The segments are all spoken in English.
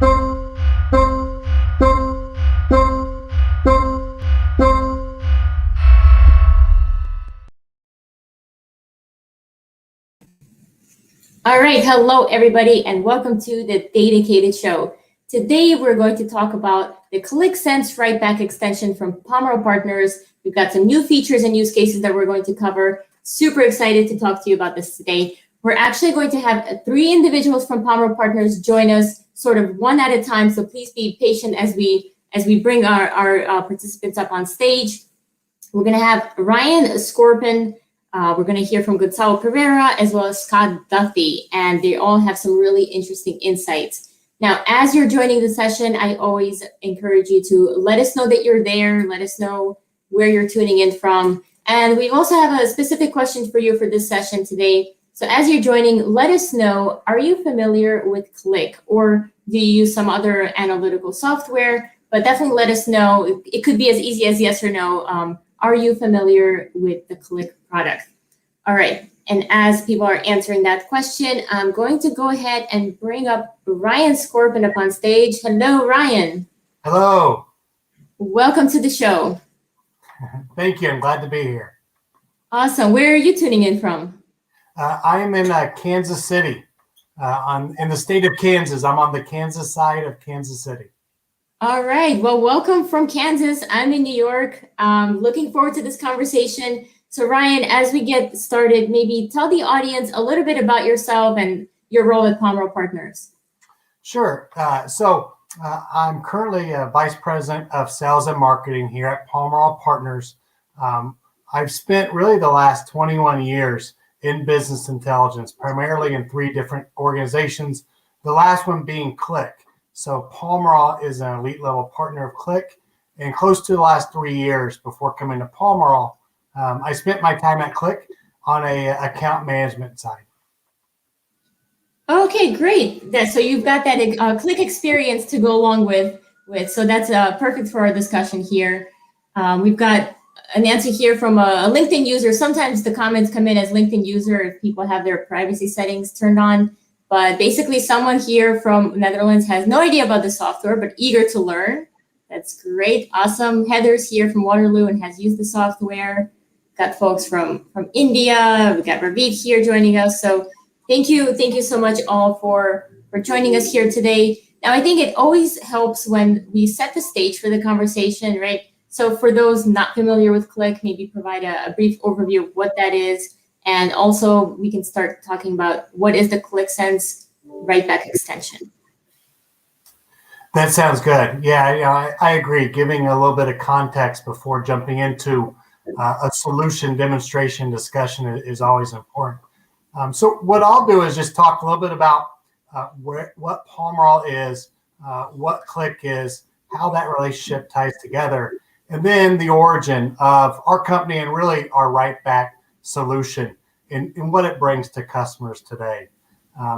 All right, hello everybody, and welcome to the Dedicated Show. Today we're going to talk about the Qlik Sense Writeback extension from Pomerol Partners. We've got some new features and use cases that we're going to cover. Super excited to talk to you about this today. We're actually going to have 3 individuals from Pomerol Partners join us, sort of one at a time. So please be patient as we bring our participants up on stage. We're going to have Ryan Skorupan. We're going to hear from Goncalo Pereira as well as Scott Duthie, and they all have some really interesting insights. Now, as you're joining the session, I always encourage you to let us know that you're there. Let us know where you're tuning in from. And we also have a specific question for you for this session today. So as you're joining, let us know, are you familiar with Qlik, or do you use some other analytical software? But definitely let us know. It could be as easy as yes or no. Are you familiar with the Qlik product? All right, and as people are answering that question, I'm going to go ahead and bring up Ryan Skorupan up on stage. Hello, Ryan. Hello. Welcome to the show. Thank you, I'm glad to be here. Awesome, where are you tuning in from? I am in Kansas City, in the state of Kansas. I'm on the Kansas side of Kansas City. All right, well, welcome from Kansas. I'm in New York. Looking forward to this conversation. So Ryan, as we get started, maybe tell the audience a little bit about yourself and your role at Pomerol Partners. Sure. I'm currently a Vice President of Sales and Marketing here at Pomerol Partners. I've spent really the last 21 years in business intelligence, primarily in 3 different organizations, the last one being Qlik. So Pomerol is an elite level partner of Qlik, and close to the last 3 years before coming to Pomerol, I spent my time at Qlik on a account management side. Okay, great. So you've got that Qlik experience to go along with. So that's perfect for our discussion here. We've got an answer here from a LinkedIn user. Sometimes the comments come in as LinkedIn user if people have their privacy settings turned on. But basically, someone here from Netherlands has no idea about the software, but eager to learn. That's great. Awesome. Heather's here from Waterloo and has used the software. Got folks from India. We got Ravid here joining us. So thank you so much all for joining us here today. Now, I think it always helps when we set the stage for the conversation, right? So for those not familiar with Qlik, maybe provide a brief overview of what that is. And also we can start talking about what is the Qlik Sense Writeback extension. That sounds good. Yeah, I agree. Giving a little bit of context before jumping into a solution demonstration discussion is always important. So what I'll do is just talk a little bit about what Pomerol is, what Qlik is, how that relationship ties together, and then the origin of our company and really our Writeback solution and what it brings to customers today.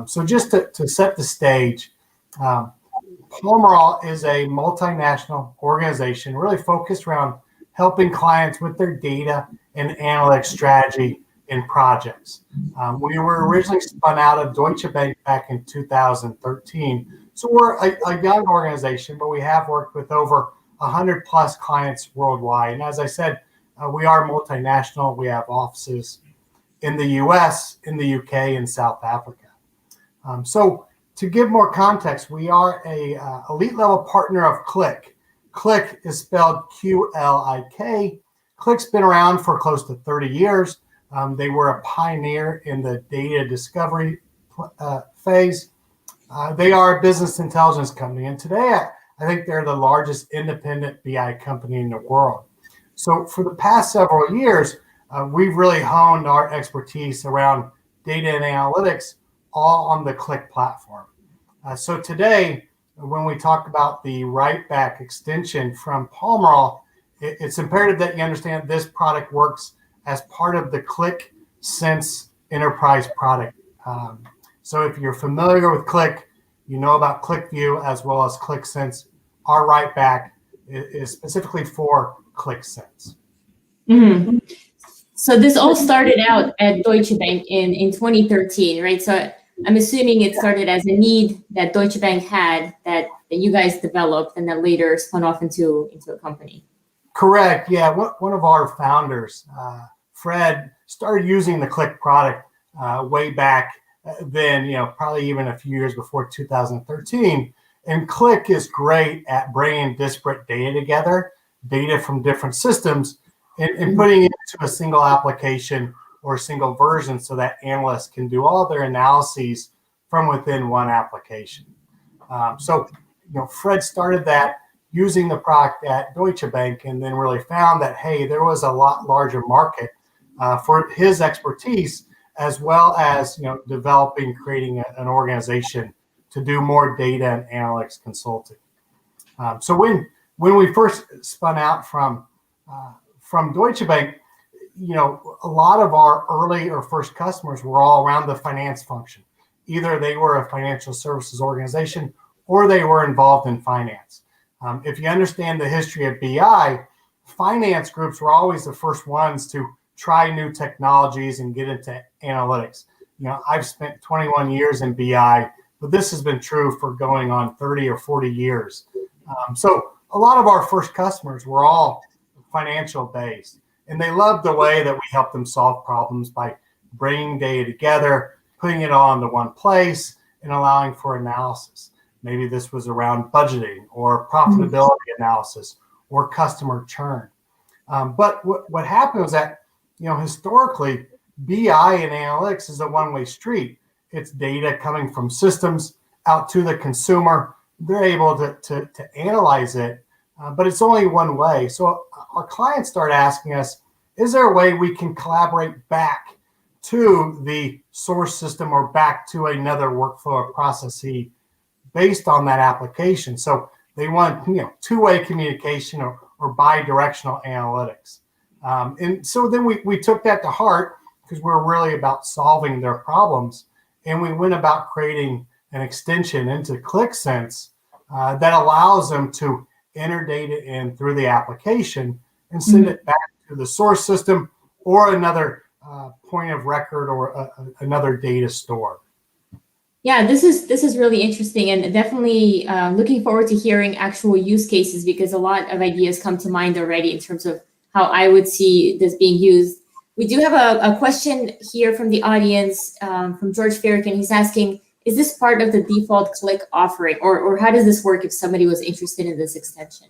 So just to set the stage, Pomerol is a multinational organization really focused around helping clients with their data and analytics strategy in projects. We were originally spun out of Deutsche Bank back in 2013. So we're a young organization, but we have worked with over 100 plus clients worldwide. And as I said, we are multinational. We have offices in the US, in the UK, and South Africa. So to give more context, we are a elite level partner of Qlik. Qlik is spelled Qlik. Qlik's been around for close to 30 years. They were a pioneer in the data discovery phase. They are a business intelligence company, and today I think they're the largest independent BI company in the world. So for the past several years, we've really honed our expertise around data and analytics all on the Qlik platform. So today, when we talk about the Writeback extension from Pomerol, it's imperative that you understand this product works as part of the Qlik Sense enterprise product. So if you're familiar with Qlik, you know about QlikView as well as Qlik Sense. Our Writeback is specifically for Qlik Sense. So this all started out at Deutsche Bank in 2013, right? So I'm assuming it started as a need that Deutsche Bank had that you guys developed and then later spun off into a company. Correct. Yeah. One of our founders, Fred, started using the Qlik product way back then, probably even a few years before 2013. And Qlik is great at bringing disparate data together, data from different systems, and putting it into a single application or a single version so that analysts can do all their analyses from within one application. So Fred started that using the product at Deutsche Bank and then really found that, hey, there was a lot larger market for his expertise, as well as developing, creating an organization to do more data and analytics consulting. So when we first spun out from Deutsche Bank, a lot of our early or first customers were all around the finance function. Either they were a financial services organization or they were involved in finance. If you understand the history of BI, finance groups were always the first ones to try new technologies and get into analytics. I've spent 21 years in BI, but this has been true for going on 30 or 40 years. So a lot of our first customers were all financial based, and they loved the way that we helped them solve problems by bringing data together, putting it all into one place, and allowing for analysis. Maybe this was around budgeting or profitability analysis or customer churn. But what happened was that, historically, BI and analytics is a one-way street. It's data coming from systems out to the consumer. They're able to analyze it, but it's only one way. So our clients start asking us, is there a way we can collaborate back to the source system or back to another workflow or process based on that application? So they want two-way communication or bi-directional analytics. And so then we took that to heart because we're really about solving their problems. And we went about creating an extension into Qlik Sense that allows them to enter data in through the application and send it back to the source system or another point of record or another data store. Yeah, this is really interesting, and definitely looking forward to hearing actual use cases, because a lot of ideas come to mind already in terms of how I would see this being used. We do have a question here from the audience from George Farrakhan. He's asking, is this part of the default Qlik offering, or how does this work if somebody was interested in this extension?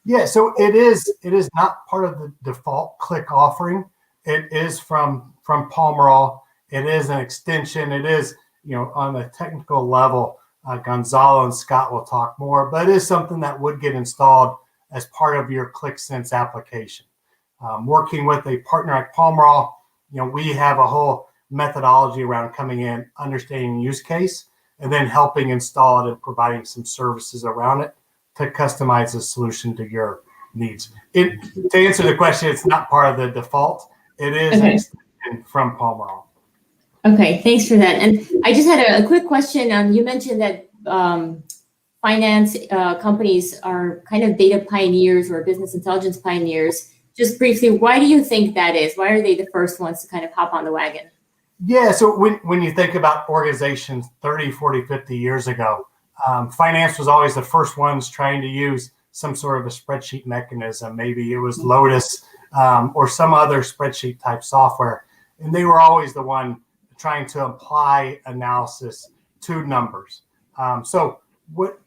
Yeah, so it is not part of the default Qlik offering. It is from Pomerol. It is an extension. It is, on a technical level, Goncalo and Scott will talk more, but it is something that would get installed as part of your Qlik Sense application. Working with a partner at Pomerol, we have a whole methodology around coming in, understanding use case, and then helping install it and providing some services around it to customize the solution to your needs. To answer the question, it's not part of the default. It is an extension from Pomerol. Okay, thanks for that. And I just had a quick question. You mentioned that finance companies are kind of data pioneers or business intelligence pioneers. Just briefly, why do you think that is? Why are they the first ones to kind of hop on the wagon? Yeah, so when you think about organizations 30, 40, 50 years ago, finance was always the first ones trying to use some sort of a spreadsheet mechanism. Maybe it was Lotus or some other spreadsheet type software. And they were always the one trying to apply analysis to numbers. So what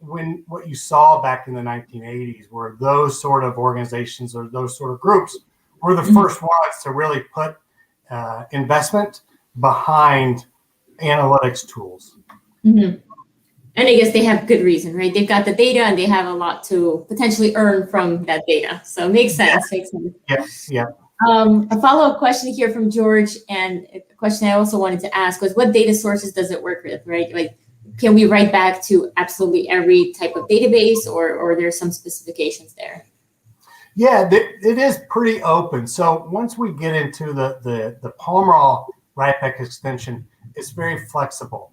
you saw back in the 1980s were those sort of organizations or those sort of groups were the first ones to really put investment behind analytics tools. And I guess they have good reason, right? They've got the data and they have a lot to potentially earn from that data. So it makes sense. Yeah. Makes sense. Yeah. A follow-up question here from George, and a question I also wanted to ask was, what data sources does it work with, right? Like, can we write back to absolutely every type of database, or there's some specifications there? Yeah, it is pretty open. So once we get into the Pomerol Writeback extension, it's very flexible.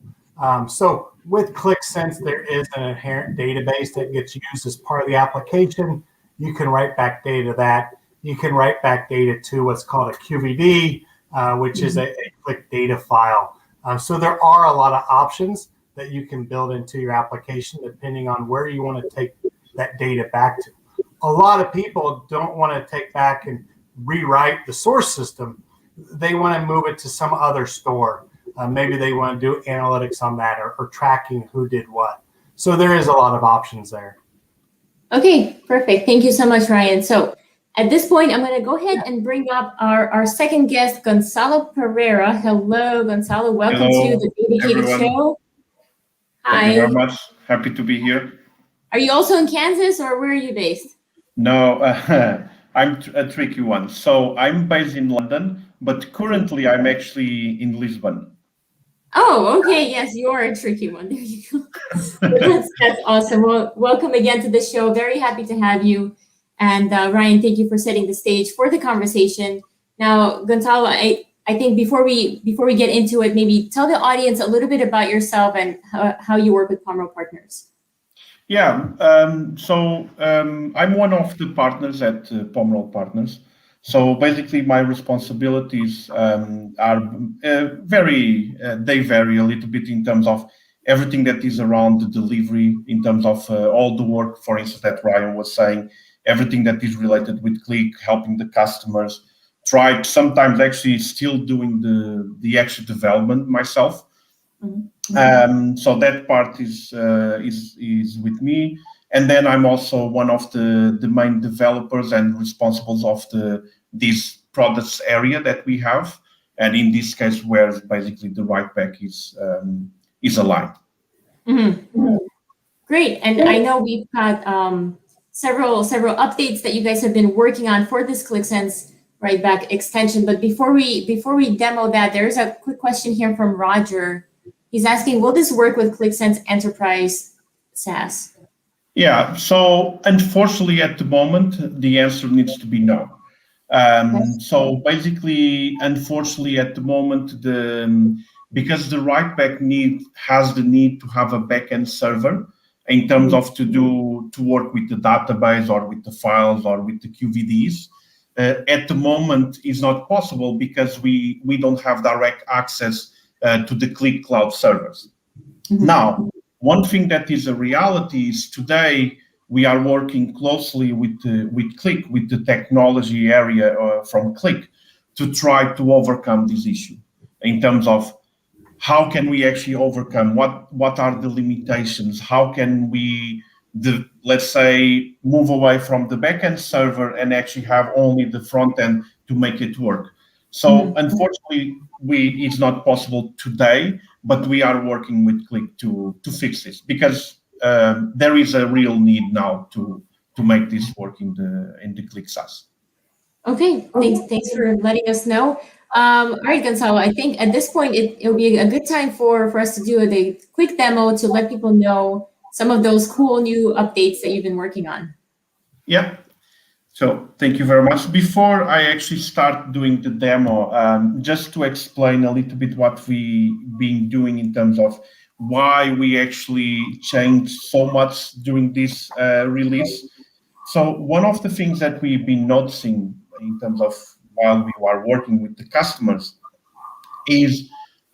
So with Qlik Sense, there is an inherent database that gets used as part of the application. You can write back data to that. You can write back data to what's called a QVD, which is a Qlik data file. So there are a lot of options that you can build into your application depending on where you want to take that data back to. A lot of people don't want to take back and rewrite the source system. They want to move it to some other store. Maybe they want to do analytics on that or tracking who did what. So there is a lot of options there. Okay, perfect. Thank you so much, Ryan. So at this point, I'm going to go ahead and bring up our second guest, Goncalo Pereira. Hello, Goncalo. Welcome to the Dedicated Show. Hi. Thank you very much. Happy to be here. Are you also in Kansas, or where are you based? No, I'm a tricky one. So I'm based in London, but currently I'm actually in Lisbon. Oh, okay. Yes, you are a tricky one. There you go. That's awesome. Well, welcome again to the show. Very happy to have you. And Ryan, thank you for setting the stage for the conversation. Now, Goncalo, I think before we get into it, maybe tell the audience a little bit about yourself and how you work with Pomerol Partners. Yeah. So I'm one of the partners at Pomerol Partners. So basically, my responsibilities are they vary a little bit in terms of everything that is around the delivery, in terms of all the work, for instance, that Ryan was saying, everything that is related with Qlik, helping the customers, sometimes actually still doing the actual development myself. Mm-hmm. So that part is with me. And then I'm also one of the main developers and responsibles of this products area that we have. And in this case, where basically the writeback is aligned. Mm-hmm. Great. And I know we've got several updates that you guys have been working on for this Qlik Sense Writeback extension. But before we demo that, there's a quick question here from Roger. He's asking, will this work with Qlik Sense Enterprise SaaS? Yeah, so unfortunately at the moment, the answer needs to be no. So basically, unfortunately at the moment, because the writeback has the need to have a backend server in terms of to work with the database or with the files or with the QVDs, at the moment is not possible because we don't have direct access to the Qlik cloud servers. Mm-hmm. Now, one thing that is a reality is today we are working closely with Qlik, with the technology area from Qlik, to try to overcome this issue in terms of how can we actually overcome, what are the limitations, how can we, let's say, move away from the backend server and actually have only the front end to make it work. So unfortunately, it's not possible today, but we are working with Qlik to fix this because there is a real need now to make this work in the Qlik SaaS. Okay, thanks for letting us know. All right, Goncalo, I think at this point it'll be a good time for us to do a quick demo to let people know some of those cool new updates that you've been working on. Yeah. So thank you very much. Before I actually start doing the demo, just to explain a little bit what we've been doing in terms of why we actually changed so much during this release. So one of the things that we've been noticing in terms of while we are working with the customers is,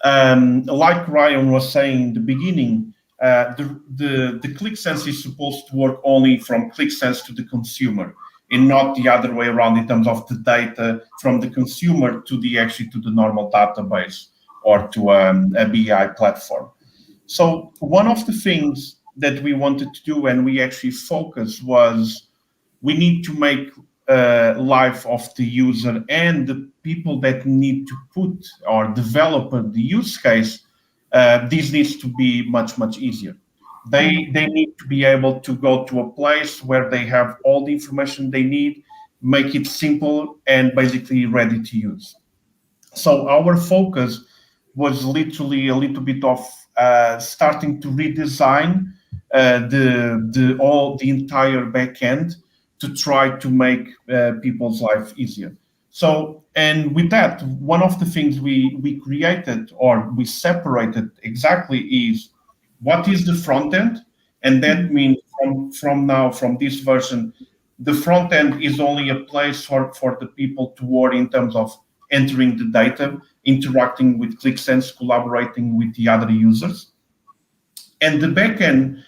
like Ryan was saying in the beginning, the Qlik Sense is supposed to work only from Qlik Sense to the consumer, and not the other way around in terms of the data from the consumer to the normal database or to a BI platform. So one of the things that we wanted to do and we actually focused was we need to make life of the user and the people that need to put or develop the use case, this needs to be much, much easier. They need to be able to go to a place where they have all the information they need, make it simple and basically ready to use. So our focus was literally a little bit of starting to redesign the entire backend to try to make people's life easier. So, and with that, one of the things we created or we separated exactly is what is the front end, and that means from this version, the front end is only a place for the people to work in terms of entering the data, interacting with Qlik Sense, collaborating with the other users. And the backend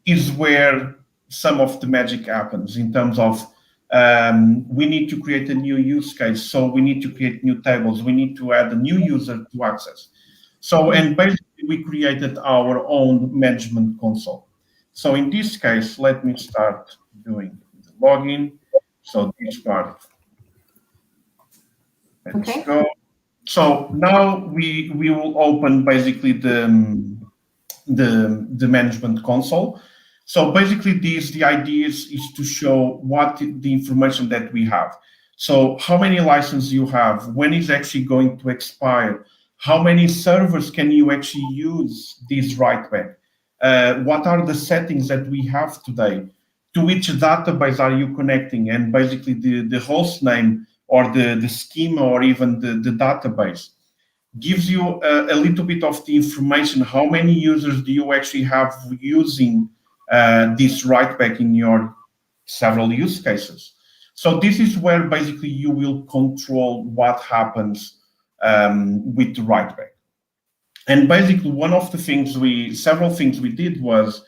is where some of the magic happens in terms of we need to create a new use case. So we need to create new tables. We need to add a new user to access. So, and basically we created our own management console. So in this case, let me start doing the login. So this part, let's go. So now we will open basically the management console. So basically the idea is to show what the information that we have. So how many licenses you have, when is actually going to expire, how many servers can you actually use this writeback, what are the settings that we have today, to which database are you connecting, and basically the host name or the schema or even the database. Gives you a little bit of the information. How many users do you actually have using this writeback in your several use cases? So this is where basically you will control what happens with the writeback. And basically one of the things several things we did was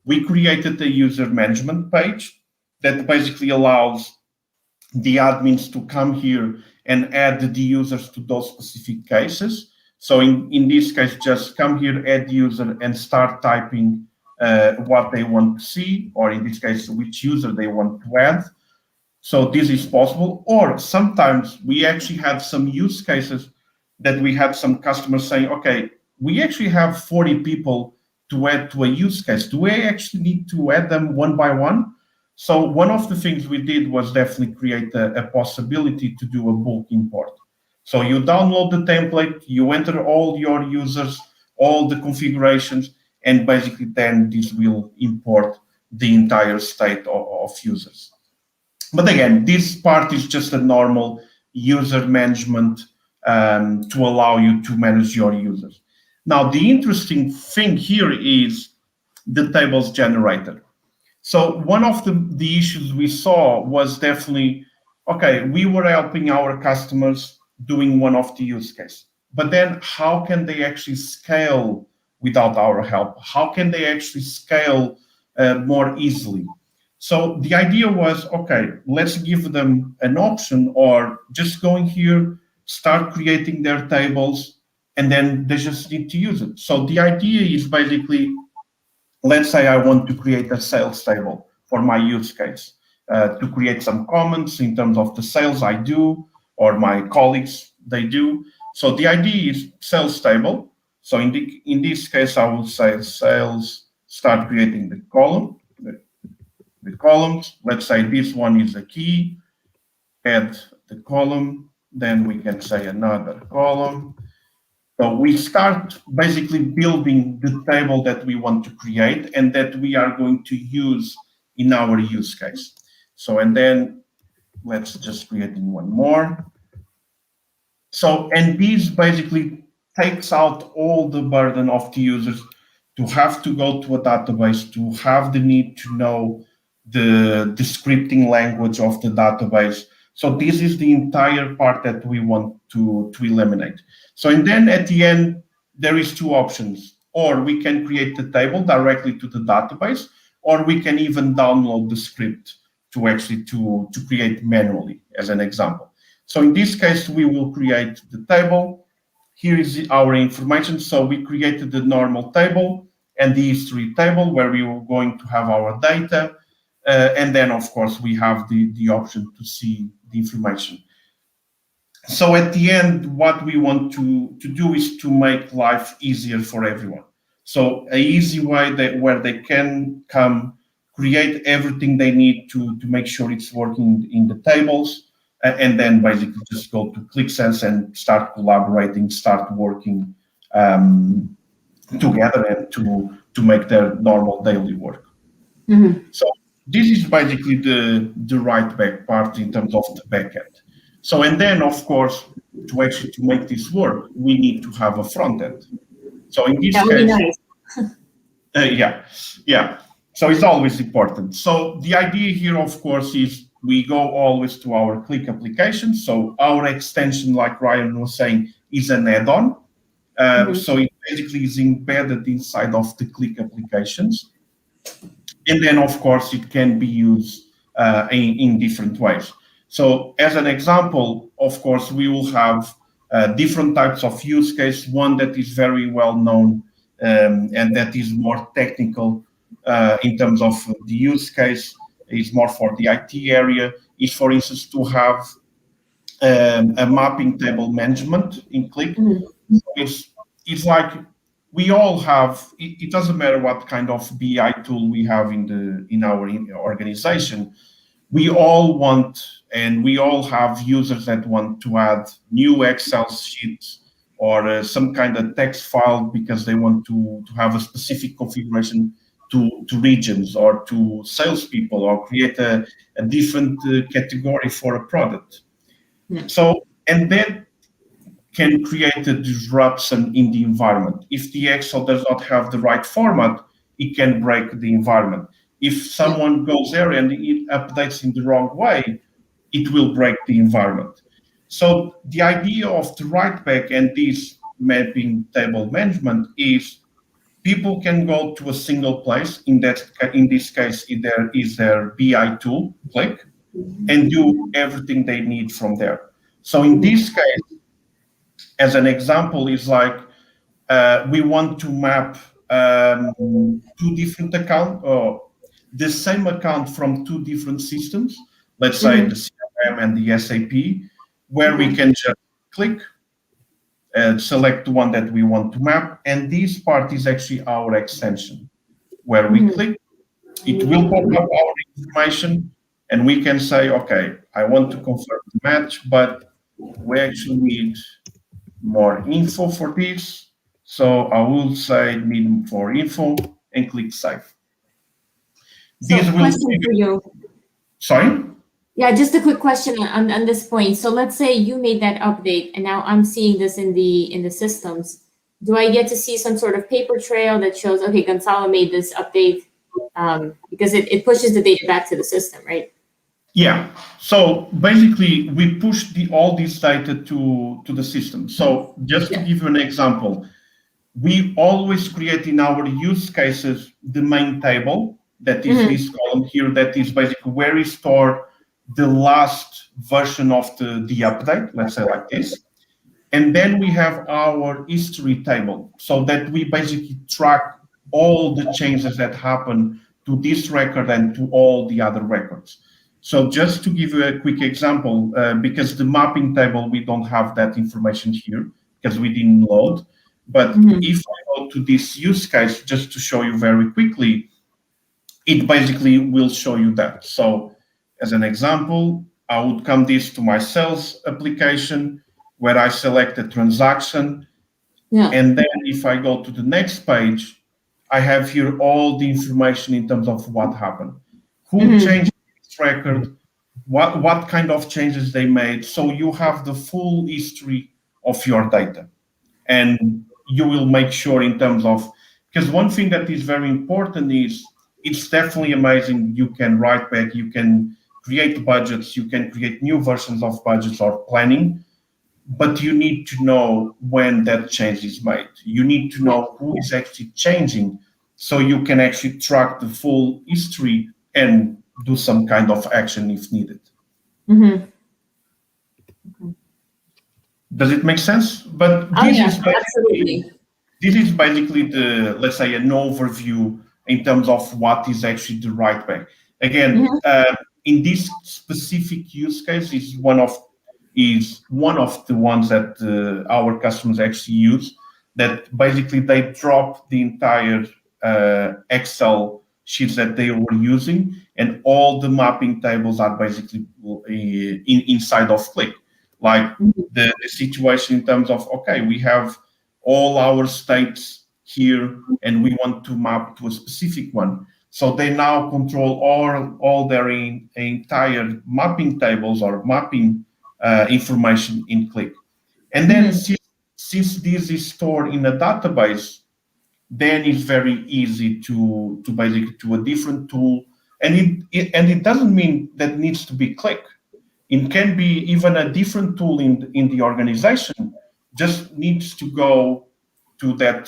we created a user management page that basically allows the admins to come here and add the users to those specific cases. So in this case, just come here, add user, and start typing what they want to see, or in this case, which user they want to add. So this is possible. Or sometimes we actually had some use cases that we had some customers saying, okay, we actually have 40 people to add to a use case. Do we actually need to add them one by one? So one of the things we did was definitely create a possibility to do a bulk import. So you download the template, you enter all your users, all the configurations, and basically then this will import the entire state of users. But again, this part is just a normal user management to allow you to manage your users. Now, the interesting thing here is the tables generator. So one of the issues we saw was definitely, okay, we were helping our customers doing one of the use cases, but then how can they actually scale without our help? How can they actually scale more easily? So the idea was, okay, let's give them an option, or just go in here, start creating their tables, and then they just need to use it. So the idea is basically, let's say I want to create a sales table for my use case, to create some comments in terms of the sales I do, or my colleagues, they do. So the idea is sales table. So in this case, I will say sales, start creating the column, the columns. Let's say this one is a key, add the column, then we can say another column. So we start basically building the table that we want to create and that we are going to use in our use case. So, and then let's just create one more. So, and this basically takes out all the burden of the users to have to go to a database, to have the need to know the scripting language of the database. So this is the entire part that we want to eliminate. So, and then at the end, there is two options. Or we can create the table directly to the database, or we can even download the script to actually to create manually, as an example. So in this case, we will create the table. Here is our information. So we created the normal table and the history table where we were going to have our data. And then, of course, we have the option to see the information. So at the end, what we want to do is to make life easier for everyone. So an easy way where they can come, create everything they need to make sure it's working in the tables, and then basically just go to Qlik Sense and start collaborating, start working together and to make their normal daily work. Mm-hmm. So this is basically the writeback part in terms of the backend. So, and then of course, to make this work, we need to have a front end. So in this case, nice. Yeah. So it's always important. So the idea here, of course, is we go always to our Qlik application. So our extension, like Ryan was saying, is an add-on. So it basically is embedded inside of the Qlik applications. And then, of course, it can be used in different ways. So as an example, of course, we will have different types of use case. One that is very well known and that is more technical in terms of the use case, is more for the IT area, is, for instance, to have a mapping table management in Qlik. It's like we all have, it doesn't matter what kind of BI tool we have in our organization. We all want, and we all have users that want to add new Excel sheets or some kind of text file because they want to have a specific configuration to regions or to salespeople, or create a different category for a product. So, and that can create a disruption in the environment. If the Excel does not have the right format, it can break the environment. If someone goes there and it updates in the wrong way, it will break the environment. So the idea of the writeback and this mapping table management is people can go to a single place. In this case, there is their BI tool, Qlik, and do everything they need from there. So in this case, as an example, is like we want to map two different accounts, or the same account from two different systems, let's say the CRM and the SAP, where we can just click, select the one that we want to map, and this part is actually our extension. Where we click, it will pop up our information, and we can say, okay, I want to confirm the match, but we actually need more info for this. So I will say need more info and click save. So question for you. Sorry? Yeah, just a quick question on this point. So let's say you made that update and now I'm seeing this in the systems. Do I get to see some sort of paper trail that shows, okay, Goncalo made this update, because it pushes the data back to the system, right? Yeah. So basically, we push all this data to the system. So just to give you an example, we always create in our use cases the main table, that is this column here, that is basically where we store the last version of the update, let's say like this. And then we have our history table, so that we basically track all the changes that happen to this record and to all the other records. So just to give you a quick example, because the mapping table, we don't have that information here because we didn't load. But if I go to this use case, just to show you very quickly, it basically will show you that. So as an example, I would come this to my sales application where I select a transaction. And then if I go to the next page, I have here all the information in terms of what happened. Who changed this record, what kind of changes they made. So you have the full history of your data. And you will make sure in terms of, because one thing that is very important is, it's definitely amazing. You can write back, you can create budgets, you can create new versions of budgets or planning, but you need to know when that change is made. You need to know who is actually changing, so you can actually track the full history and do some kind of action if needed. Does it make sense? But this is basically the, let's say, an overview in terms of what is actually the writeback. Again, in this specific use case, is one of the ones that our customers actually use. That basically they drop the entire Excel sheets that they were using, and all the mapping tables are basically inside of Qlik. Like the situation in terms of, okay, we have all our states here and we want to map to a specific one. So they now control all their entire mapping tables or mapping information in Qlik. And then since this is stored in a database, then it's very easy to basically to a different tool And it doesn't mean that it needs to be Qlik. It can be even a different tool in the organization. Just needs to go to that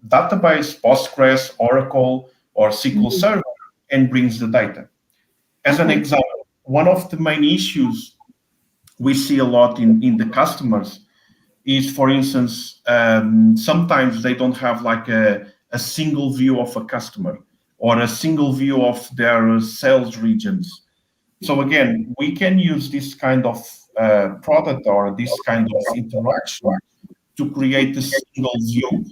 database, Postgres, Oracle, or SQL Server, and brings the data. As an example, one of the main issues we see a lot in the customers is, for instance, sometimes they don't have like a single view of a customer or a single view of their sales regions. So again, we can use this kind of product or this kind of interaction to create a single view.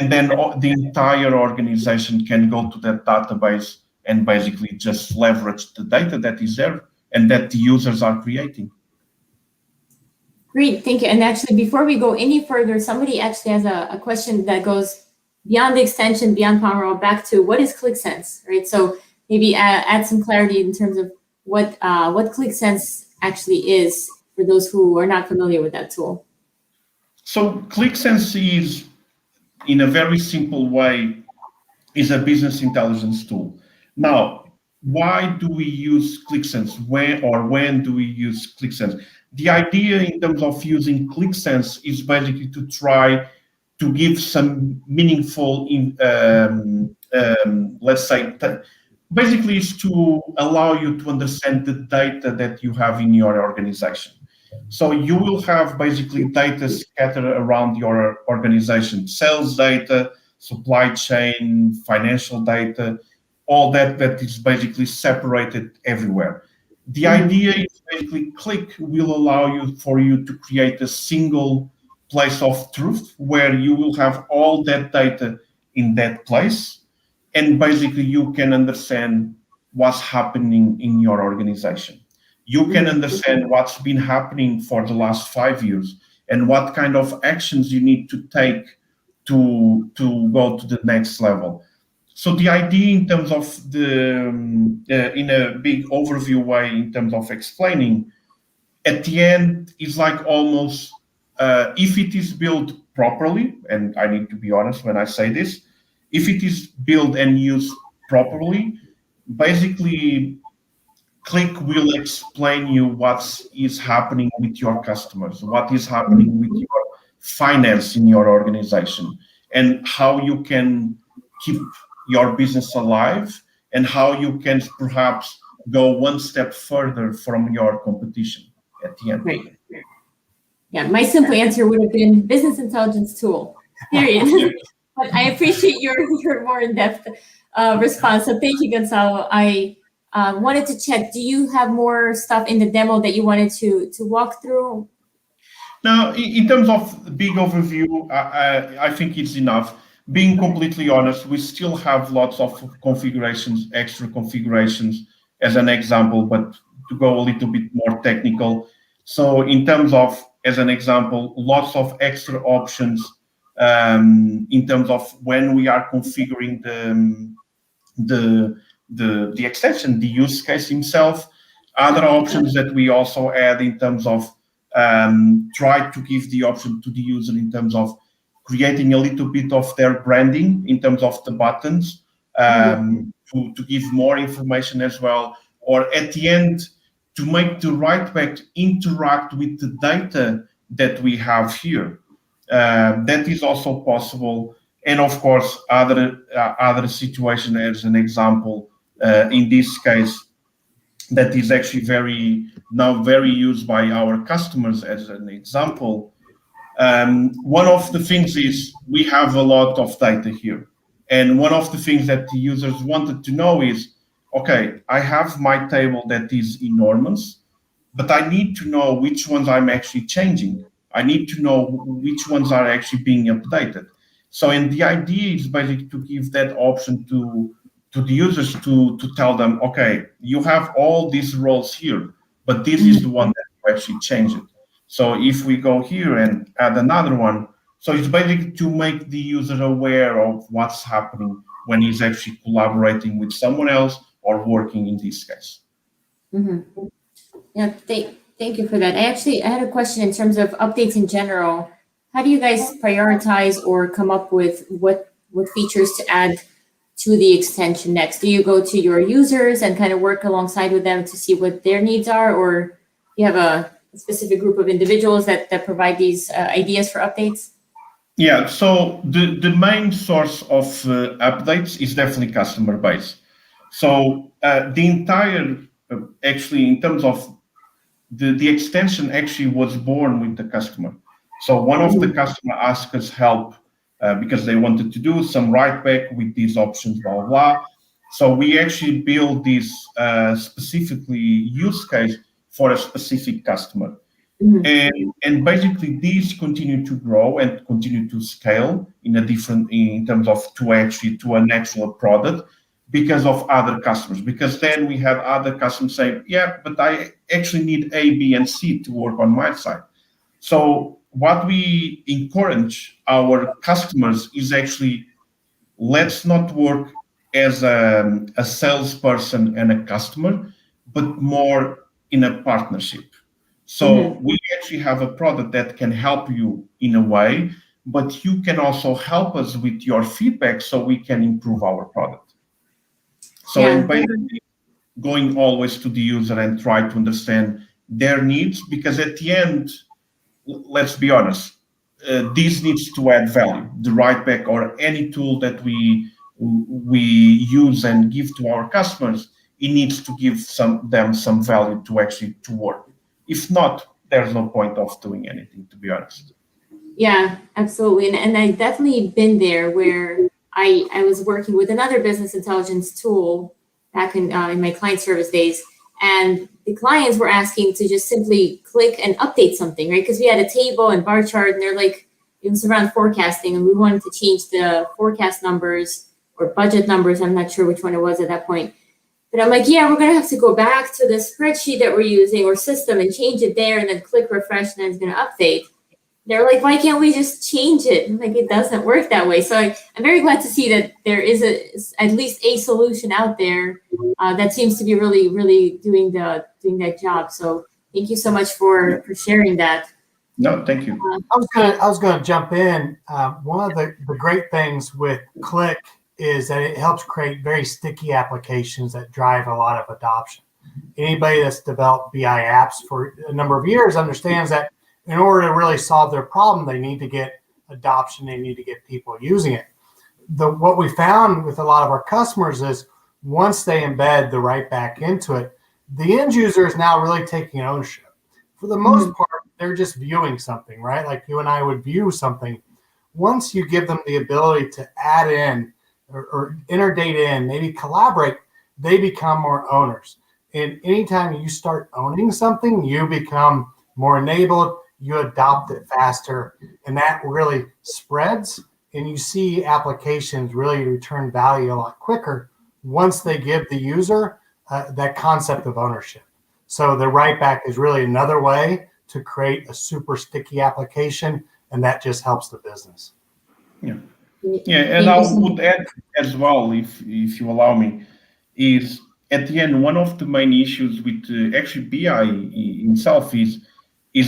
And then the entire organization can go to that database and basically just leverage the data that is there and that the users are creating. Great, thank you. And actually, before we go any further, somebody actually has a question that goes beyond the extension, beyond Pomerol, back to what is Qlik Sense, right? So maybe add some clarity in terms of what Qlik Sense actually is for those who are not familiar with that tool. So Qlik Sense is, in a very simple way, is a business intelligence tool. Now, why do we use Qlik Sense? When do we use Qlik Sense? The idea in terms of using Qlik Sense is basically to try to give some meaningful, let's say, basically is to allow you to understand the data that you have in your organization. So you will have basically data scattered around your organization, sales data, supply chain, financial data, all that is basically separated everywhere. The idea is basically Qlik will allow you to create a single place of truth where you will have all that data in that place, and basically you can understand what's happening in your organization. You can understand what's been happening for the last 5 years and what kind of actions you need to take to go to the next level. So the idea in terms of in a big overview way, in terms of explaining, at the end is like almost, if it is built properly, and I need to be honest when I say this, if it is built and used properly, basically Qlik will explain you what is happening with your customers, what is happening with your finance in your organization, and how you can keep your business alive, and how you can perhaps go one step further from your competition at the end. Right. Yeah, my simple answer would have been business intelligence tool, period. But I appreciate your more in-depth response. So thank you, Goncalo. I wanted to check, do you have more stuff in the demo that you wanted to walk through? Now, in terms of big overview, I think it's enough. Being completely honest, we still have lots of configurations, extra configurations as an example, but to go a little bit more technical. So in terms of, as an example, lots of extra options in terms of when we are configuring the extension, the use case himself. Other options that we also add in terms of try to give the option to the user in terms of creating a little bit of their branding in terms of the buttons, to give more information as well, or at the end to make the writeback interact with the data that we have here. That is also possible. And of course, other situation as an example, in this case, that is actually very used by our customers as an example. One of the things is we have a lot of data here. And one of the things that the users wanted to know is, okay, I have my table that is enormous, but I need to know which ones I'm actually changing. I need to know which ones are actually being updated. So, and the idea is basically to give that option to the users to tell them, okay, you have all these roles here, but this is the one that you actually change it. So if we go here and add another one, so it's basically to make the user aware of what's happening when he's actually collaborating with someone else or working in this case. Yeah, thank you for that. I had a question in terms of updates in general. How do you guys prioritize or come up with what features to add to the extension next? Do you go to your users and kind of work alongside with them to see what their needs are, or you have a specific group of individuals that provide these ideas for updates? Yeah, so the main source of updates is definitely customer base. So the entire, actually, in terms of the extension actually was born with the customer. So one of the customer asked us help because they wanted to do some write back with these options, blah, blah, blah. So we actually built this specifically use case for a specific customer. And basically these continue to grow and continue to scale in terms of to an actual product because of other customers. Because then we have other customers saying, yeah, but I actually need A, B, and C to work on my side. So what we encourage our customers is actually, let's not work as a salesperson and a customer, but more in a partnership. So we actually have a product that can help you in a way, but you can also help us with your feedback so we can improve our product. So in basically going always to the user and try to understand their needs, because at the end, let's be honest, this needs to add value. The writeback or any tool that we use and give to our customers, it needs to give them some value to work. If not, there's no point of doing anything, to be honest. Yeah, absolutely. And I've definitely been there where I was working with another business intelligence tool back in my client service days. And the clients were asking to just simply click and update something, right? Because we had a table and bar chart, and they're like, it was around forecasting, and we wanted to change the forecast numbers or budget numbers. I'm not sure which one it was at that point. But I'm like, yeah, we're going to have to go back to the spreadsheet that we're using or system and change it there and then click refresh and then it's going to update. They're like, why can't we just change it? I'm like, it doesn't work that way. So I'm very glad to see that there is at least a solution out there that seems to be really, really doing that job. So thank you so much for sharing that. No, thank you. I was going to jump in. One of the great things with Qlik is that it helps create very sticky applications that drive a lot of adoption. Anybody that's developed BI apps for a number of years understands that in order to really solve their problem, they need to get adoption, they need to get people using it. What we found with a lot of our customers is once they embed the writeback into it, the end user is now really taking ownership. For the most part, they're just viewing something, right? Like you and I would view something. Once you give them the ability to add in or enter data in, maybe collaborate, they become more owners. And anytime you start owning something, you become more enabled, you adopt it faster, and that really spreads. And you see applications really return value a lot quicker once they give the user that concept of ownership. So the writeback is really another way to create a super sticky application, and that just helps the business. Yeah, and I would add as well, if you allow me, is at the end, one of the main issues with actually BI itself is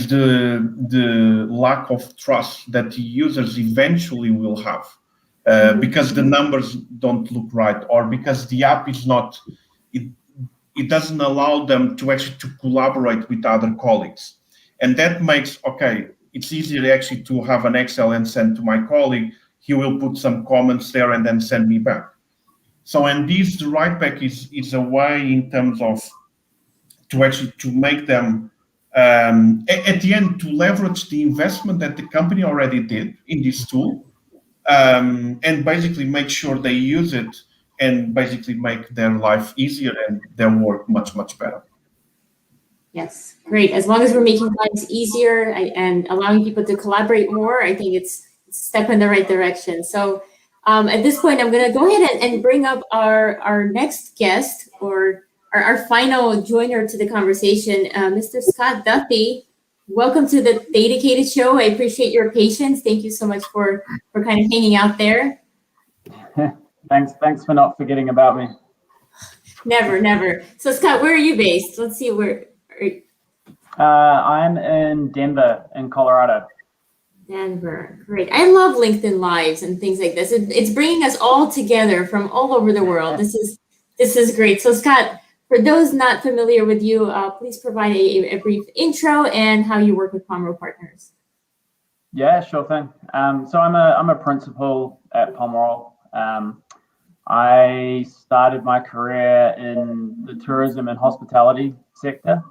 the lack of trust that the users eventually will have because the numbers don't look right, or because the app is not, it doesn't allow them to actually to collaborate with other colleagues. And that makes, it's easier actually to have an Excel and send to my colleague. He will put some comments there and then send me back. So, and the writeback is a way in terms of to make them, at the end, to leverage the investment that the company already did in this tool, and basically make sure they use it and basically make their life easier and their work much, much better. Yes, great. As long as we're making lives easier and allowing people to collaborate more, I think it's a step in the right direction. So at this point, I'm going to go ahead and bring up our next guest, or our final joiner to the conversation, Mr. Scott Duthie. Welcome to the Dedicated Show. I appreciate your patience. Thank you so much for kind of hanging out there. Thanks for not forgetting about me. Never. So Scott, where are you based? Let's see where. I'm in Denver, in Colorado. Denver. Great. I love LinkedIn Lives and things like this. It's bringing us all together from all over the world. This is great. So Scott, for those not familiar with you, please provide a brief intro and how you work with Pomerol Partners. Yeah, sure thing. So I'm a principal at Pomerol. I started my career in the tourism and hospitality sector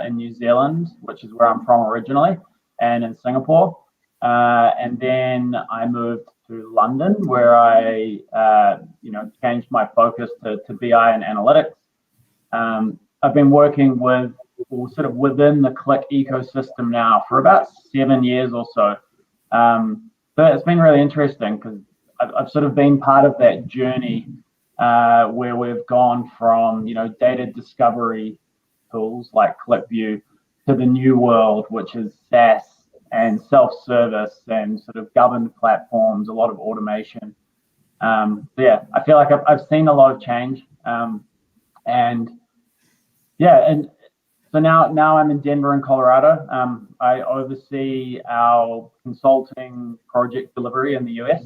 in New Zealand, which is where I'm from originally, and in Singapore. And then I moved to London, where I changed my focus to BI and analytics. I've been working within the Qlik ecosystem now for about 7 years or so. But it's been really interesting because I've sort of been part of that journey where we've gone from data discovery tools like QlikView to the new world, which is SaaS and self-service and sort of governed platforms, a lot of automation. Yeah, I feel like I've seen a lot of change. And so now I'm in Denver in Colorado. I oversee our consulting project delivery in the US,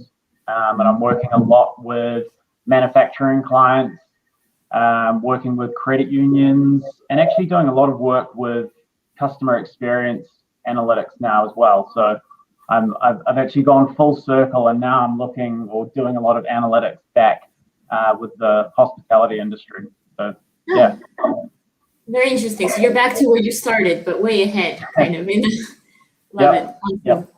and I'm working a lot with manufacturing clients, working with credit unions, and actually doing a lot of work with customer experience analytics now as well. So I've actually gone full circle, and now I'm looking or doing a lot of analytics back with the hospitality industry. So yeah. Very interesting. So you're back to where you started, but way ahead, kind of. Love it. Awesome. Yep.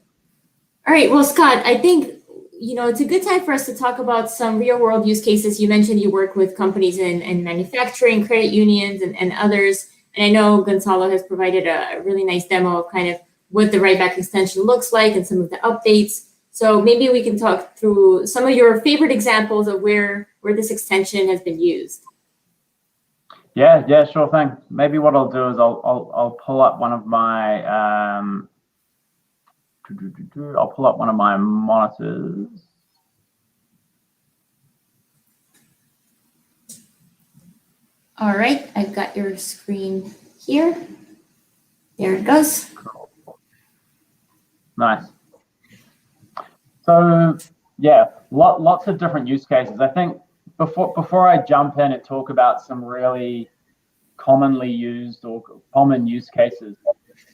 All right. Well, Scott, I think it's a good time for us to talk about some real world use cases. You mentioned you work with companies in manufacturing, credit unions, and others. And I know Goncalo has provided a really nice demo of kind of what the Writeback extension looks like and some of the updates. So maybe we can talk through some of your favorite examples of where this extension has been used. Yeah, sure thing. Maybe what I'll do is I'll pull up one of my monitors. All right, I've got your screen here. There it goes. Nice. So yeah, lots of different use cases. I think before I jump in and talk about some really commonly used or common use cases,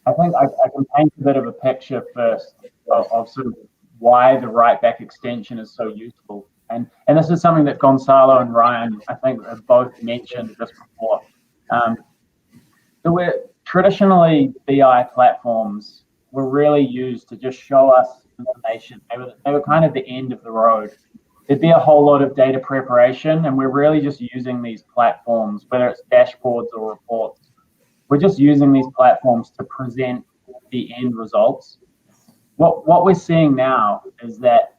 I think I can paint a bit of a picture first of sort of why the Writeback extension is so useful. And this is something that Goncalo and Ryan, I think, have both mentioned just before. So we're traditionally BI platforms were really used to just show us information. They were kind of the end of the road. There'd be a whole lot of data preparation, and we're really just using these platforms, whether it's dashboards or reports. We're just using these platforms to present the end results. What we're seeing now is that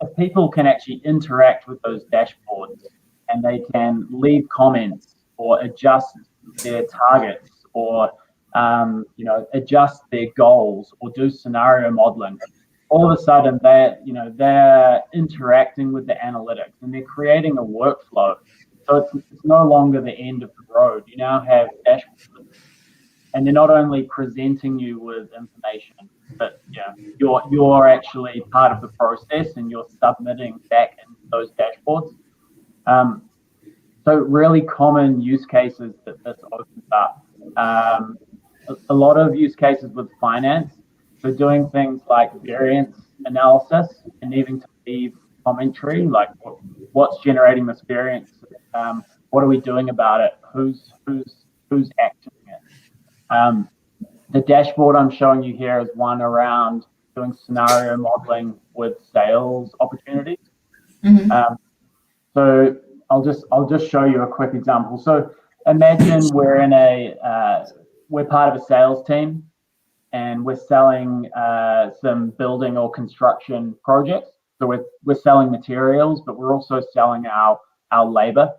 if people can actually interact with those dashboards and they can leave comments or adjust their targets or adjust their goals or do scenario modeling, all of a sudden they're interacting with the analytics and they're creating a workflow. So it's no longer the end of the road. You now have dashboards, and they're not only presenting you with information, but you're actually part of the process and you're submitting back into those dashboards. So really common use cases that this opens up. A lot of use cases with finance. So doing things like variance analysis and needing to leave commentary, like what's generating this variance, what are we doing about it, who's actioning it. The dashboard I'm showing you here is one around doing scenario modeling with sales opportunities. Mm-hmm. So I'll just show you a quick example. So imagine we're part of a sales team and we're selling some building or construction projects. So we're selling materials, but we're also selling our labor.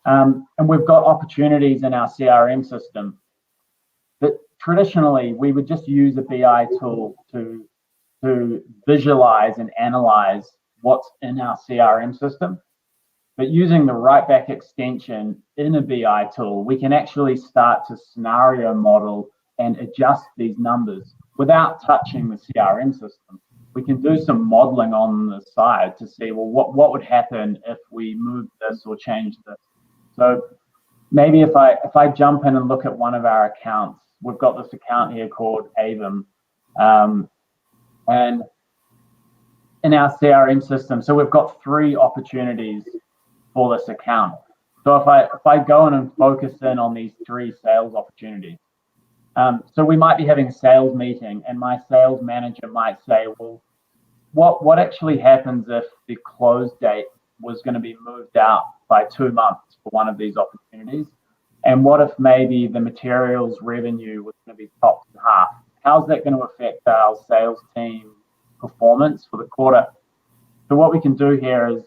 And we've got opportunities in our CRM system. But traditionally, we would just use a BI tool to visualize and analyze what's in our CRM system. But using the Writeback extension in a BI tool, we can actually start to scenario model and adjust these numbers. without touching the CRM system. We can do some modeling on the side to see, well, what would happen if we moved this or changed this. So maybe if I jump in and look at one of our accounts, we've got this account here called Avon, and in our CRM system, so we've got 3 opportunities for this account. So if I go in and focus in on these 3 sales opportunities, so we might be having a sales meeting, and my sales manager might say, well, what actually happens if the close date was going to be moved out by 2 months for one of these opportunities? And what if maybe the materials revenue was going to be chopped in half? How's that going to affect our sales team performance for the quarter? So what we can do here is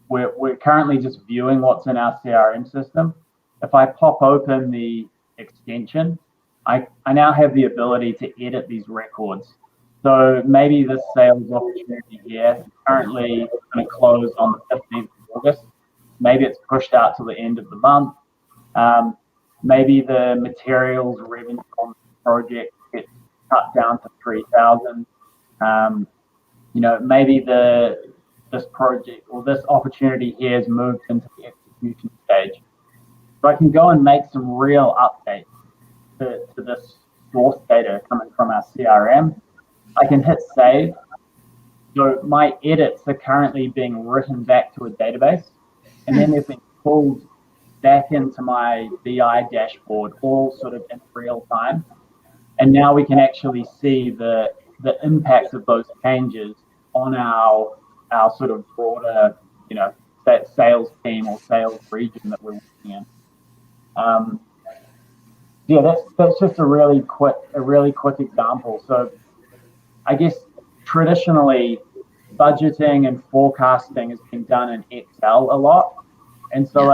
we're currently just viewing what's in our CRM system. If I pop open the extension, I now have the ability to edit these records. So maybe this sales opportunity here is currently going to close on the 15th of August. Maybe it's pushed out to the end of the month. Maybe the materials revenue on the project gets cut down to 3,000. Maybe this project or this opportunity here is moved into the execution stage. So I can go and make some real updates to this source data coming from our CRM. I can hit save. So my edits are currently being written back to a database, and then they've been pulled back into my BI dashboard, all sort of in real time. And now we can actually see the impact of those changes on our sort of broader, that sales team or sales region that we're working in. That's just a really quick example. So I guess traditionally budgeting and forecasting has been done in Excel a lot. And so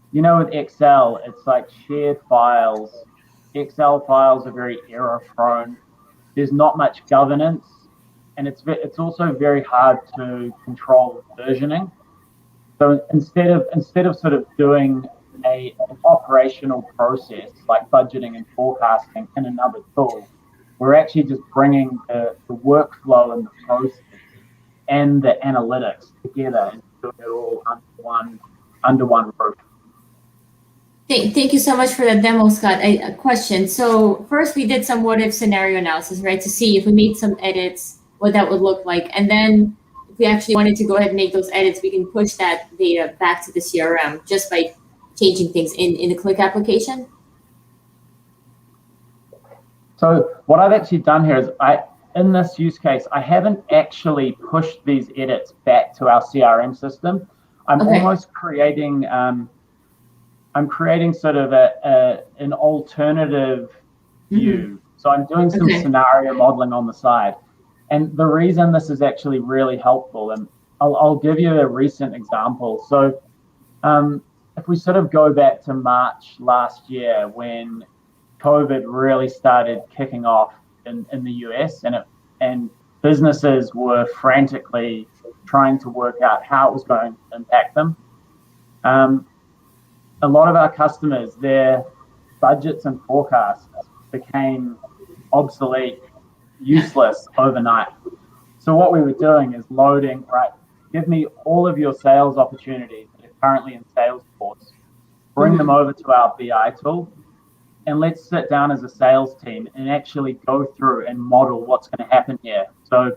with Excel, it's like shared files. Excel files are very error prone. There's not much governance, and it's also very hard to control versioning. So instead of sort of doing an operational process like budgeting and forecasting in another tool, we're actually just bringing the workflow and the process and the analytics together and doing it all under one roof. Thank you so much for that demo, Scott. A question. So first we did some what if scenario analysis, right? To see if we made some edits, what that would look like. And then if we actually wanted to go ahead and make those edits, we can push that data back to the CRM just by changing things in the Qlik application. So what I've actually done here is in this use case, I haven't actually pushed these edits back to our CRM system. I'm almost creating sort of an alternative view. So I'm doing some scenario modeling on the side. And the reason this is actually really helpful, and I'll give you a recent example. So if we sort of go back to March last year when COVID really started kicking off in the US, and businesses were frantically trying to work out how it was going to impact them. A lot of our customers, their budgets and forecasts became obsolete, useless overnight. So what we were doing is loading, give me all of your sales opportunities that are currently in Salesforce, bring them over to our BI tool, and let's sit down as a sales team and actually go through and model what's going to happen here. So,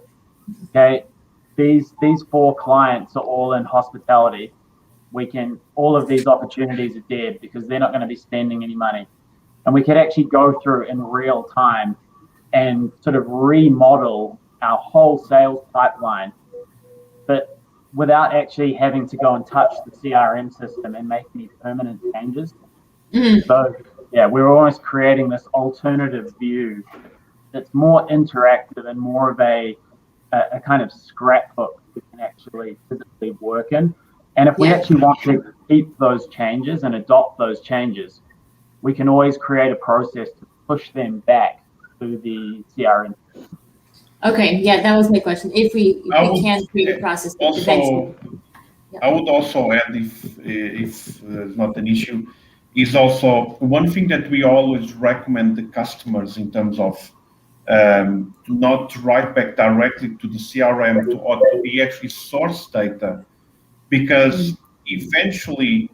these 4 clients are all in hospitality. All of these opportunities are dead because they're not going to be spending any money. And we could actually go through in real time and sort of remodel our whole sales pipeline, but without actually having to go and touch the CRM system and make any permanent changes. So we're almost creating this alternative view that's more interactive and more of a kind of scrapbook we can actually physically work in. And if we actually want to keep those changes and adopt those changes, we can always create a process to push them back to the CRM. Okay, that was my question. If we can create a process eventually. I would also add, if it's not an issue, is also one thing that we always recommend the customers in terms of not write back directly to the CRM or to the actually source data, because eventually,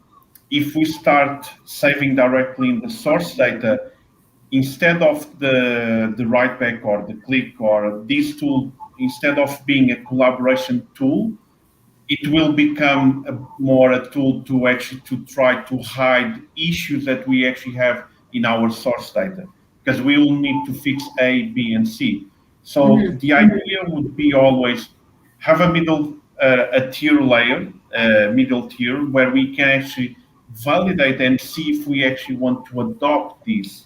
if we start saving directly in the source data, instead of the write back or the Qlik or this tool, instead of being a collaboration tool, it will become more a tool to actually to try to hide issues that we actually have in our source data, because we will need to fix A, B, and C. So the idea would be always have a a tier layer, middle tier, where we can actually validate and see if we actually want to adopt this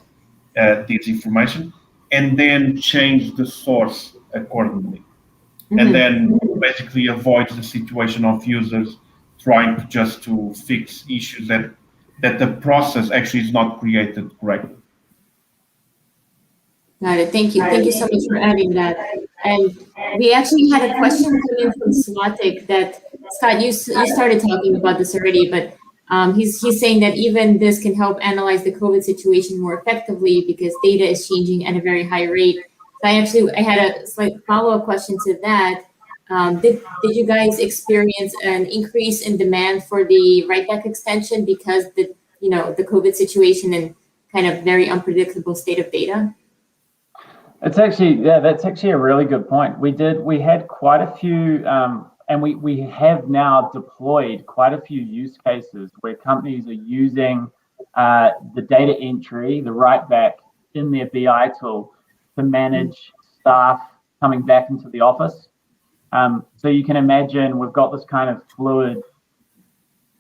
information, and then change the source accordingly. And then basically avoid the situation of users trying to just to fix issues that the process actually is not created correctly. Got it. Thank you. Thank you so much for adding that. And we actually had a question come in from Swatik that, Scott, you started talking about this already, but he's saying that even this can help analyze the COVID situation more effectively because data is changing at a very high rate. So I had a slight follow-up question to that. Did you guys experience an increase in demand for the writeback extension because the COVID situation and kind of very unpredictable state of data? It's actually, that's actually a really good point. We had quite a few, and we have now deployed quite a few use cases where companies are using the data entry, the writeback in their BI tool to manage staff coming back into the office. So you can imagine we've got this kind of fluid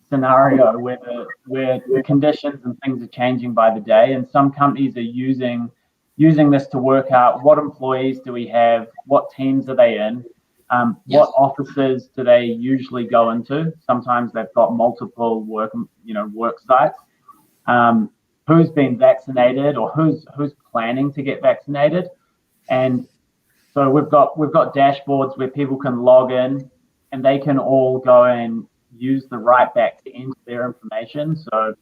scenario where the conditions and things are changing by the day, and some companies are using this to work out what employees do we have, what teams are they in, what offices do they usually go into. Sometimes they've got multiple work sites. Who's been vaccinated or who's planning to get vaccinated, and so we've got dashboards where people can log in and they can all go and use the writeback to enter their information. So,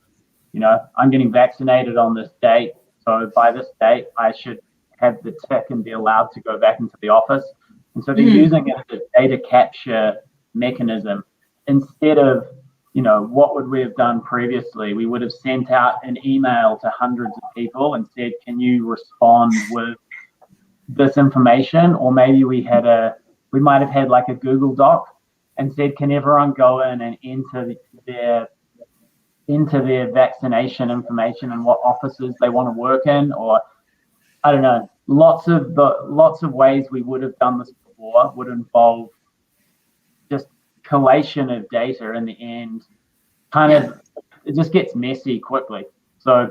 I'm getting vaccinated on this date. So by this date, I should have the tick and be allowed to go back into the office. And so they're using it as a data capture mechanism instead of, what would we have done previously? We would have sent out an email to hundreds of people and said, can you respond with this information? Or maybe we might have had like a Google Doc and said, can everyone go in and enter their vaccination information and what offices they want to work in, or I don't know, lots of ways we would have done this before would involve just collation of data in the end. It just gets messy quickly. So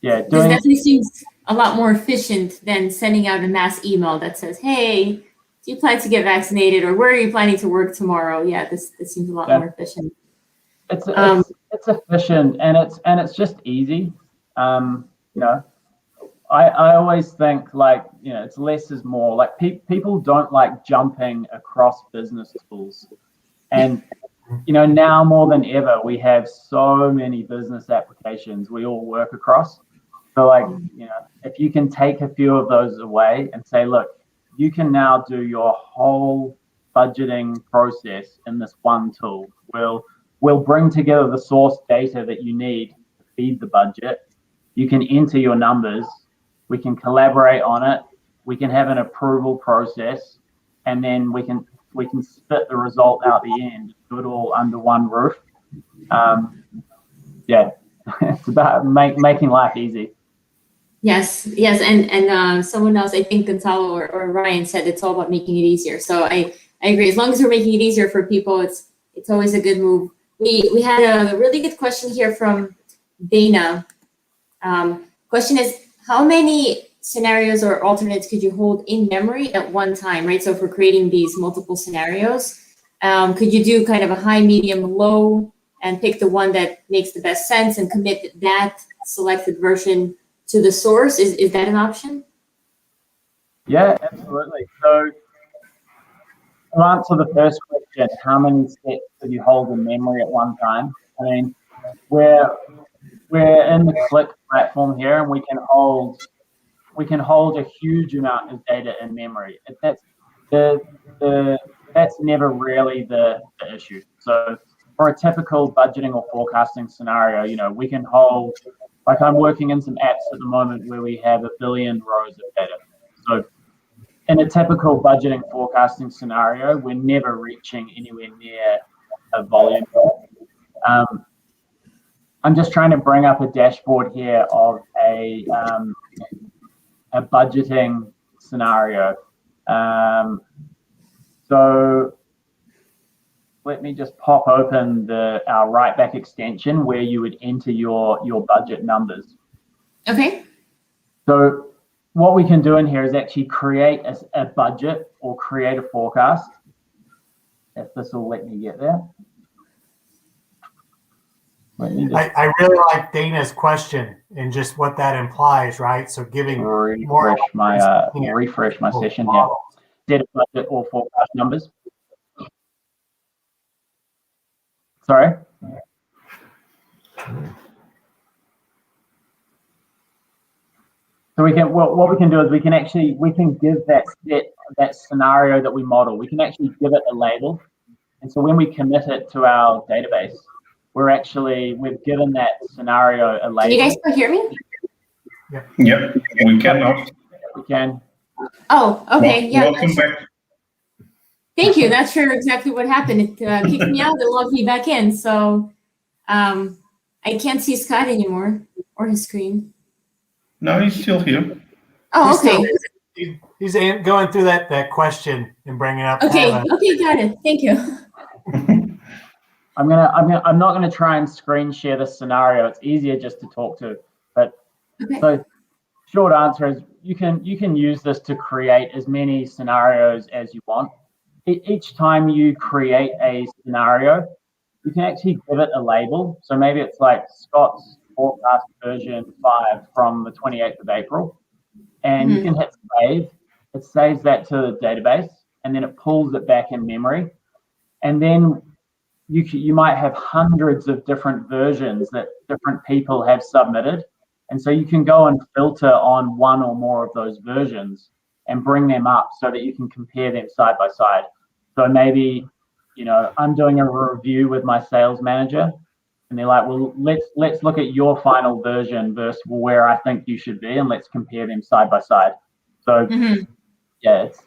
this definitely seems a lot more efficient than sending out a mass email that says, hey, do you plan to get vaccinated, or where are you planning to work tomorrow? This seems a lot more efficient. It's efficient and it's just easy. I always think it's less is more. Like people don't like jumping across business tools, and now more than ever we have so many business applications we all work across. So if you can take a few of those away and say, look, you can now do your whole budgeting process in this one tool. We'll bring together the source data that you need to feed the budget. You can enter your numbers. We can collaborate on it. We can have an approval process, and then we can spit the result out the end. Do it all under one roof. It's about making life easy. Yes, and someone else, I think Goncalo or Ryan, said it's all about making it easier. So I agree. As long as we're making it easier for people, it's always a good move. We had a really good question here from Dana. Question is, how many scenarios or alternates could you hold in memory at one time, right? So if we're creating these multiple scenarios, could you do kind of a high, medium, low, and pick the one that makes the best sense and commit that selected version to the source? Is that an option? Yeah, absolutely. So to answer the first question, how many steps could you hold in memory at one time? I mean, we're in the Qlik platform here, and we can hold hold a huge amount of data in memory. That's never really the issue. So for a typical budgeting or forecasting scenario, you know, we can hold, like I'm working in some apps at the moment where we have 1 billion rows of data. So in a typical budgeting forecasting scenario, we're never reaching anywhere near a volume. I'm just trying to bring up a dashboard here of a budgeting scenario. So let me just pop open our Writeback extension where you would enter your budget numbers. Okay. So what we can do in here is actually create a budget or create a forecast. If this will let me get there. I really like Dana's question and just what that implies, right? So giving refresh my session here. Data budget or forecast numbers. Sorry. So what we can do is we can give that scenario that we model, we can actually give it a label. And so when we commit it to our database, we've given that scenario a label. Can you guys still hear me? Yep, we can now. We can. Oh, okay. Welcome back. Thank you. Not sure exactly what happened. It kicked me out and logged me back in. So I can't see Scott anymore or his screen. No, he's still here. Oh, okay. He's going through that question and bringing up. Okay, got it. Thank you. I'm not gonna try and screen share this scenario. It's easier just to talk to. But okay. So short answer is you can use this to create as many scenarios as you want. Each time you create a scenario, you can actually give it a label. So maybe it's like Scott's forecast version 5 from the 28th of April. And you can hit save. It saves that to the database, and then it pulls it back in memory. And then you might have hundreds of different versions that different people have submitted. And so you can go and filter on one or more of those versions and bring them up so that you can compare them side by side. So maybe, you know, I'm doing a review with my sales manager, and they're like, well, let's look at your final version versus where I think you should be, and let's compare them side by side. So yeah, it's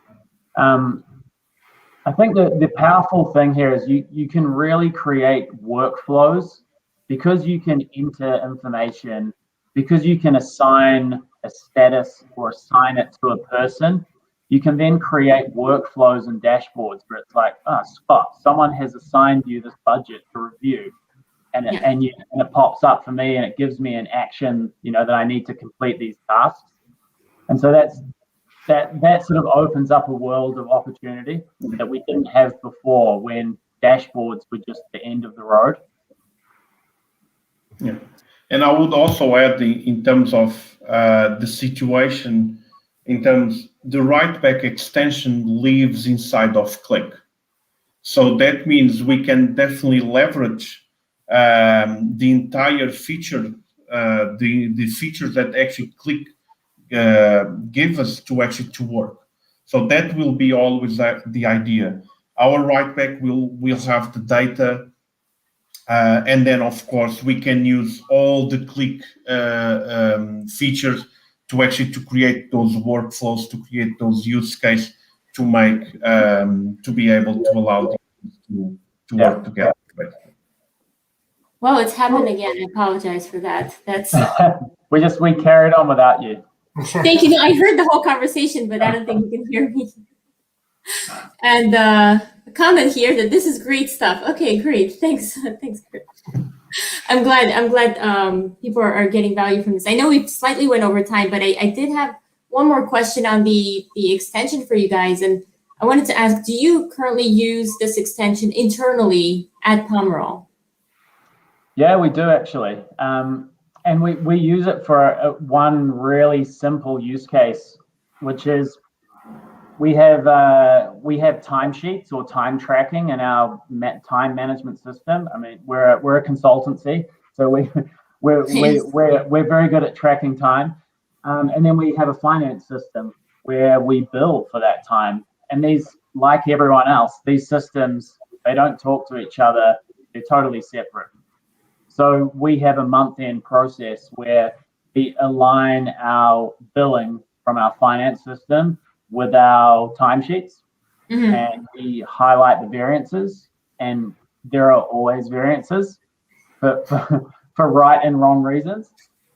I think the powerful thing here is you can really create workflows because you can enter information, because you can assign a status or assign it to a person. You can then create workflows and dashboards where it's like, Scott, someone has assigned you this budget to review, and it pops up for me and it gives me an action, you know, that I need to complete these tasks. And so that sort of opens up a world of opportunity that we didn't have before when dashboards were just the end of the road. Yeah, and I would also add in terms of the situation, in terms the Writeback extension lives inside of Qlik. So that means we can definitely leverage the entire feature, the features that actually Qlik give us to work. So that will be always the idea. Our Writeback will have the data, and then of course we can use all the Qlik features to create those workflows, to create those use cases, to make to be able to allow them to work together. Well, it's happened again. I apologize for that. That's we carried on without you. Thank you. No, I heard the whole conversation, but I don't think you can hear me. And a comment here that this is great stuff. Okay, great. Thanks. Thanks, Chris. I'm glad people are getting value from this. I know we slightly went over time, but I did have one more question on the extension for you guys. And I wanted to ask, do you currently use this extension internally at Pomerol? Yeah, we do actually. And we use it for one really simple use case, which is we have timesheets or time tracking in our time management system. I mean, we're a consultancy, so we're very good at tracking time. And then we have a finance system where we bill for that time. And these, like everyone else, these systems, they don't talk to each other. They're totally separate. So we have a month-end process where we align our billing from our finance system with our timesheets, and we highlight the variances. And there are always variances for right and wrong reasons.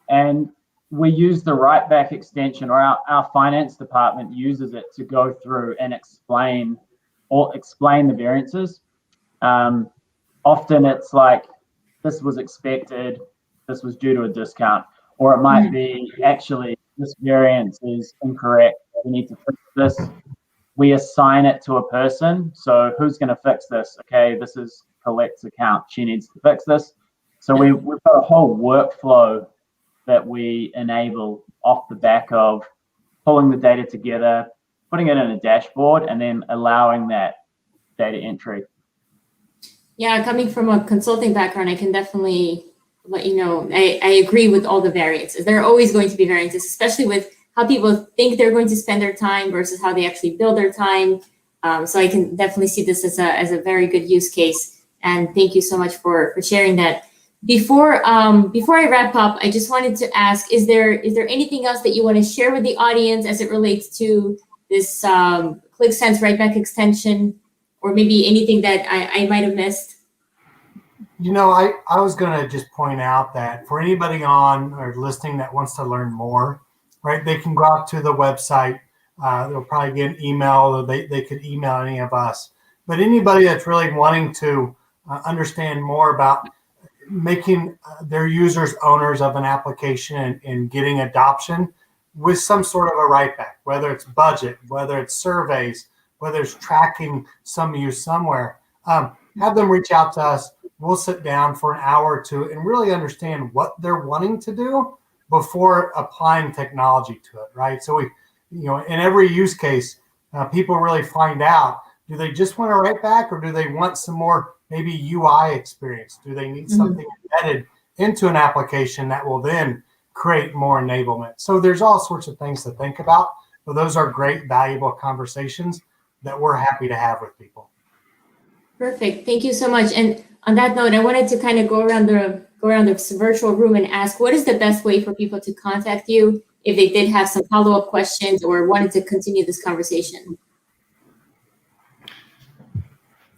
And we use the Writeback extension, or our finance department uses it to go through and explain the variances. Often it's like, this was expected, this was due to a discount, or it might be, actually, this variance is incorrect, we need to fix this. We assign it to a person. So who's going to fix this? Okay, this is Qlik's account, she needs to fix this. So we've got a whole workflow that we enable off the back of pulling the data together, putting it in a dashboard, and then allowing that data entry. Yeah, coming from a consulting background, I can definitely let you know, I agree with all the variances. There are always going to be variances, especially with how people think they're going to spend their time versus how they actually build their time. So I can definitely see this as a very good use case. And thank you so much for sharing that. Before I wrap up, I just wanted to ask, is there anything else that you want to share with the audience as it relates to this Qlik Sense Writeback extension, or maybe anything that I might have missed? You know, I was going to just point out that for anybody on or listening that wants to learn more, right, they can go out to the website. They'll probably get an email, or they could email any of us. But anybody that's really wanting to understand more about making their users owners of an application and getting adoption with some sort of a writeback, whether it's budget, whether it's surveys, whether it's tracking some use somewhere, have them reach out to us. We'll sit down for an hour or two and really understand what they're wanting to do before applying technology to it, right? So in every use case, people really find out, do they just want to write back, or do they want some more maybe UI experience? Do they need something embedded into an application that will then create more enablement? So there's all sorts of things to think about, but those are great, valuable conversations that we're happy to have with people. Perfect. Thank you so much. And on that note, I wanted to kind of go around the virtual room and ask, what is the best way for people to contact you if they did have some follow-up questions or wanted to continue this conversation?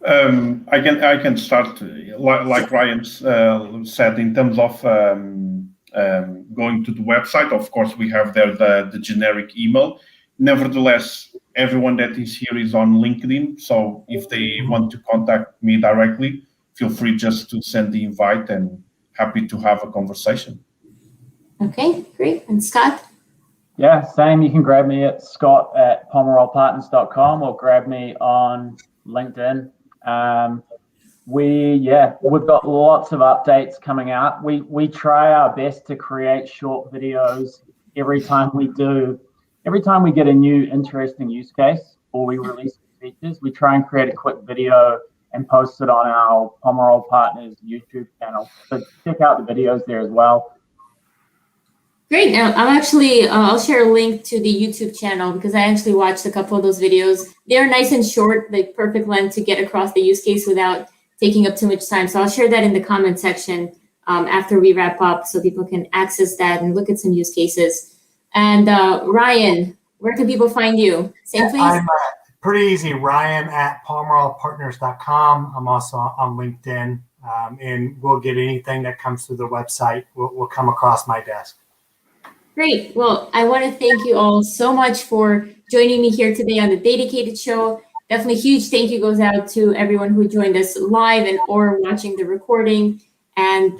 I can start, like Ryan said, in terms of going to the website. Of course, we have there the generic email. Nevertheless, everyone that is here is on LinkedIn. So if they want to contact me directly, feel free just to send the invite, and happy to have a conversation. Okay, great. And Scott? Yeah, same. You can grab me at scott@pomerolpartners.com or grab me on LinkedIn. We've got lots of updates coming out. We try our best to create short videos every time we get a new interesting use case or we release features. We try and create a quick video and post it on our Pomerol Partners YouTube channel. So check out the videos there as well. Great. Now, I'll share a link to the YouTube channel because I actually watched a couple of those videos. They're nice and short, like perfect length to get across the use case without taking up too much time. So I'll share that in the comment section after we wrap up so people can access that and look at some use cases. And Ryan, where can people find you? Same place? I'm pretty easy, Ryan@pomerolpartners.com. I'm also on LinkedIn, and we'll get anything that comes through the website will come across my desk. Great. Well, I want to thank you all so much for joining me here today on the Dedicated Show. Definitely huge thank you goes out to everyone who joined us live and or watching the recording. And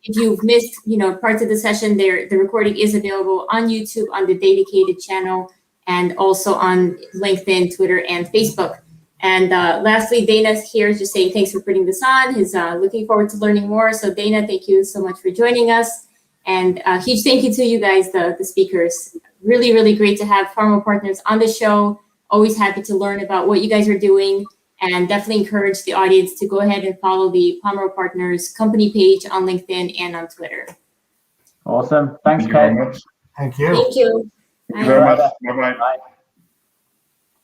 if you've missed, parts of the session, the recording is available on YouTube on the Dedicated channel and also on LinkedIn, Twitter, and Facebook. And lastly, Dana's here just saying thanks for putting this on. He's looking forward to learning more. So Dana, thank you so much for joining us. And a huge thank you to you guys, the speakers. Really, really great to have Pomerol Partners on the show. Always happy to learn about what you guys are doing, and definitely encourage the audience to go ahead and follow the Pomerol Partners company page on LinkedIn and on Twitter. Awesome. Thanks, Kate. Thank you. Thank you. Thank you very Bye. much. Bye-bye. Bye.